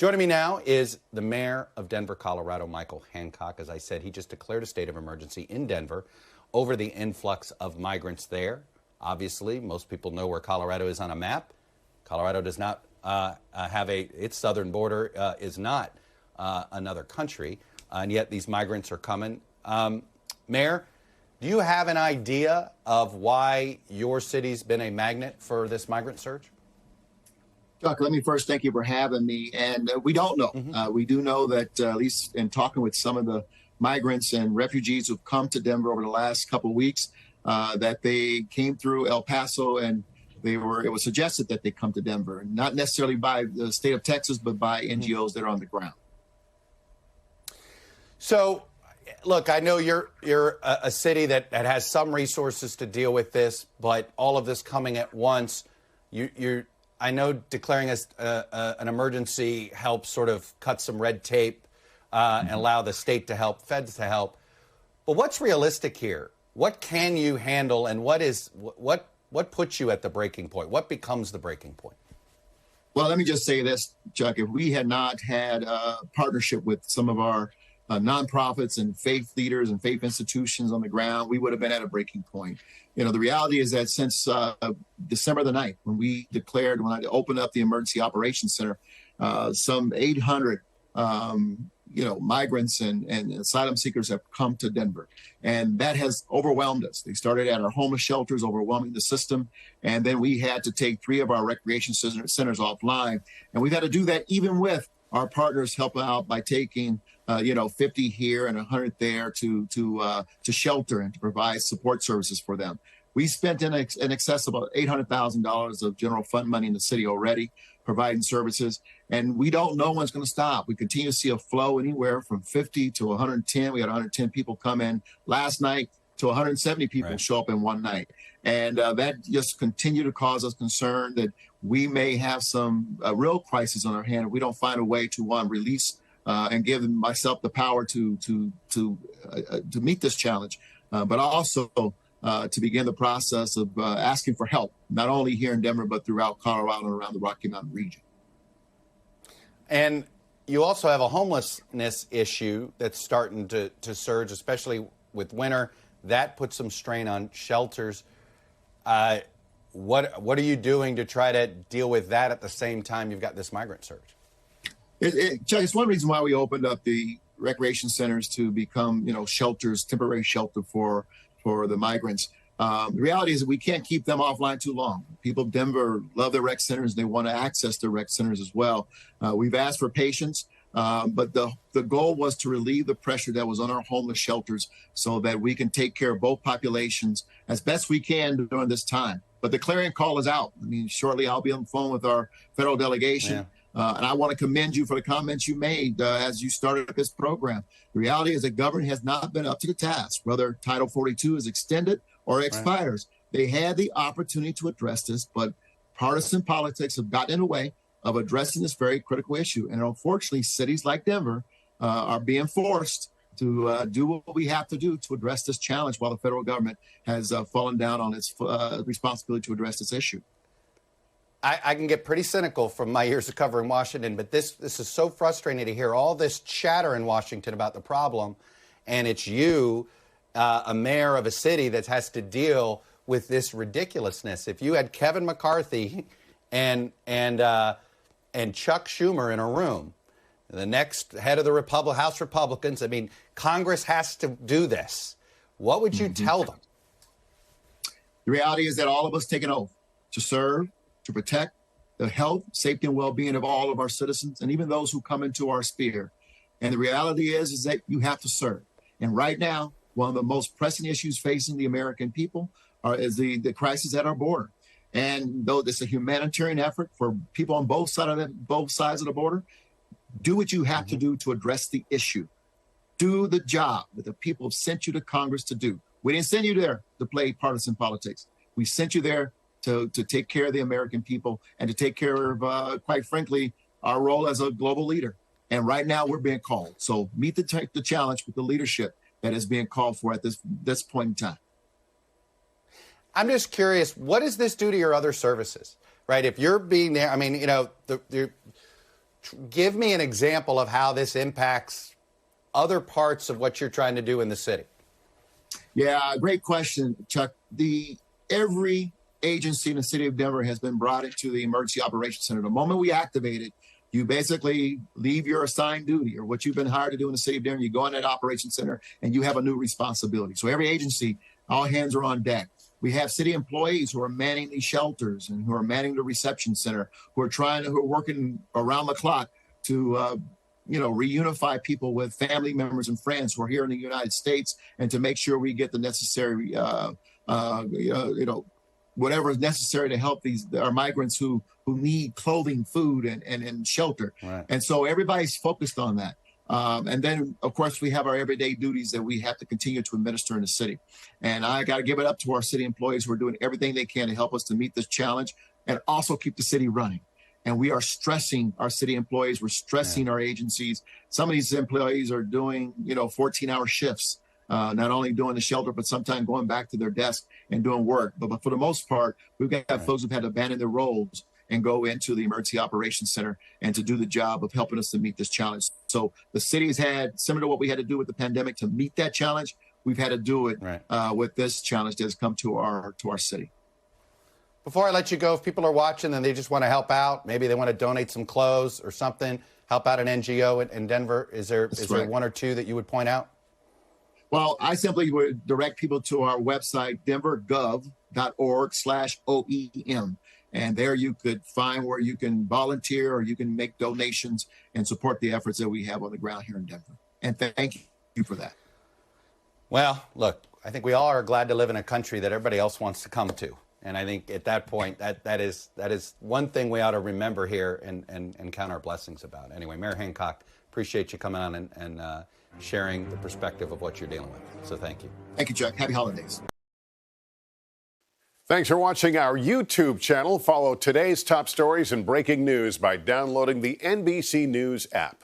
Joining me now is the mayor of Denver, Colorado, Michael Hancock. As I said, he just declared a state of emergency in Denver over the influx of migrants there. Obviously, most people know where Colorado is on a map. Colorado does not have its southern border is not another country, and yet these migrants are coming. Mayor, do you have an idea of why your city's been a magnet for this migrant surge? Chuck, let me first thank you for having me. And we don't know. We do know that, at least in talking with some of the migrants and refugees who've come to Denver over the last couple of weeks, that they came through El Paso and it was suggested that they come to Denver, not necessarily by the state of Texas, but by NGOs that are on the ground. So, look, I know you're a city that has some resources to deal with this, but all of this coming at once, I know declaring an emergency helps sort of cut some red tape and allow the state to help, feds to help. But what's realistic here? What can you handle, and what puts you at the breaking point? What becomes the breaking point? Well, let me just say this, Chuck. If we had not had a partnership with some of our nonprofits and faith leaders and faith institutions on the ground, we would have been at a breaking point. You know, the reality is that since December the 9th, when I opened up the Emergency Operations Center, some 800, migrants and asylum seekers have come to Denver. And that has overwhelmed us. They started at our homeless shelters, overwhelming the system. And then we had to take 3 of our recreation centers offline. And we've had to do that even with our partners helping out by taking 50 here and 100 there to shelter and to provide support services for them. We spent in excess of about $800,000 of general fund money in the city already, providing services, and we don't know when it's going to stop. We continue to see a flow anywhere from 50 to 110. We had 110 people come in last night to 170 people show up in one night. And that just continued to cause us concern that we may have some real crisis on our hand if we don't find a way to, release and give myself the power to meet this challenge, but also to begin the process of asking for help, not only here in Denver, but throughout Colorado and around the Rocky Mountain region. And you also have a homelessness issue that's starting to surge, especially with winter. That puts some strain on shelters. What are you doing to try to deal with that at the same time you've got this migrant surge? Chuck, it's one reason why we opened up the recreation centers to become, shelters, temporary shelter for the migrants. The reality is that we can't keep them offline too long. People in Denver love their rec centers. They want to access their rec centers as well. We've asked for patience, but the goal was to relieve the pressure that was on our homeless shelters so that we can take care of both populations as best we can during this time. But the clarion call is out. I mean, shortly I'll be on the phone with our federal delegation. Yeah. And I want to commend you for the comments you made as you started this program. The reality is that government has not been up to the task, whether Title 42 is extended or expires. They had the opportunity to address this, but partisan politics have gotten in the way of addressing this very critical issue. And unfortunately, cities like Denver are being forced to do what we have to do to address this challenge while the federal government has fallen down on its responsibility to address this issue. I can get pretty cynical from my years of covering Washington, but this is so frustrating to hear all this chatter in Washington about the problem, and it's you, a mayor of a city that has to deal with this ridiculousness. If you had Kevin McCarthy and Chuck Schumer in a room, the next head of the House Republicans, I mean, Congress has to do this. What would you tell them? The reality is that all of us take an oath to serve, to protect the health, safety, and well-being of all of our citizens, and even those who come into our sphere. And the reality is that you have to serve. And right now, one of the most pressing issues facing the American people is the crisis at our border. And though it's a humanitarian effort for people on both sides of the border, do what you have to do to address the issue. Do the job that the people have sent you to Congress to do. We didn't send you there to play partisan politics. We sent you there to take care of the American people and to take care of, quite frankly, our role as a global leader. And right now we're being called. So meet the challenge with the leadership that is being called for at this point in time. I'm just curious, what does this do to your other services, right? If you're being there, I mean, Give me an example of how this impacts other parts of what you're trying to do in the city. Yeah, great question, Chuck. Every agency in the city of Denver has been brought into the Emergency Operations Center. The moment we activate it, you basically leave your assigned duty or what you've been hired to do in the city of Denver. You go in that operations center and you have a new responsibility. So every agency, all hands are on deck. We have city employees who are manning these shelters and who are manning the reception center, who are working around the clock to reunify people with family members and friends who are here in the United States, and to make sure we get the necessary, whatever is necessary to help our migrants who need clothing, food, and shelter. Right. And so everybody's focused on that. And then, of course, we have our everyday duties that we have to continue to administer in the city. And I got to give it up to our city employees who are doing everything they can to help us to meet this challenge and also keep the city running. And we are stressing our city employees. We're stressing our agencies. Some of these employees are doing, 14-hour shifts, not only doing the shelter, but sometimes going back to their desk and doing work. But for the most part, we've got folks who've had to abandon their roles and go into the Emergency Operations Center and to do the job of helping us to meet this challenge. So the city has had, similar to what we had to do with the pandemic to meet that challenge, we've had to do it with this challenge that has come to our city. Before I let you go, if people are watching and they just want to help out, maybe they want to donate some clothes or something, help out an NGO in Denver, is there one or two that you would point out? Well, I simply would direct people to our website, denvergov.org/OEM. And there you could find where you can volunteer or you can make donations and support the efforts that we have on the ground here in Denver. And thank you for that. Well, look, I think we all are glad to live in a country that everybody else wants to come to. And I think at that point, that is one thing we ought to remember here and count our blessings about. Anyway, Mayor Hancock, appreciate you coming on and sharing the perspective of what you're dealing with. So thank you. Thank you, Chuck. Happy holidays. Thanks for watching our YouTube channel. Follow today's top stories and breaking news by downloading the NBC News app.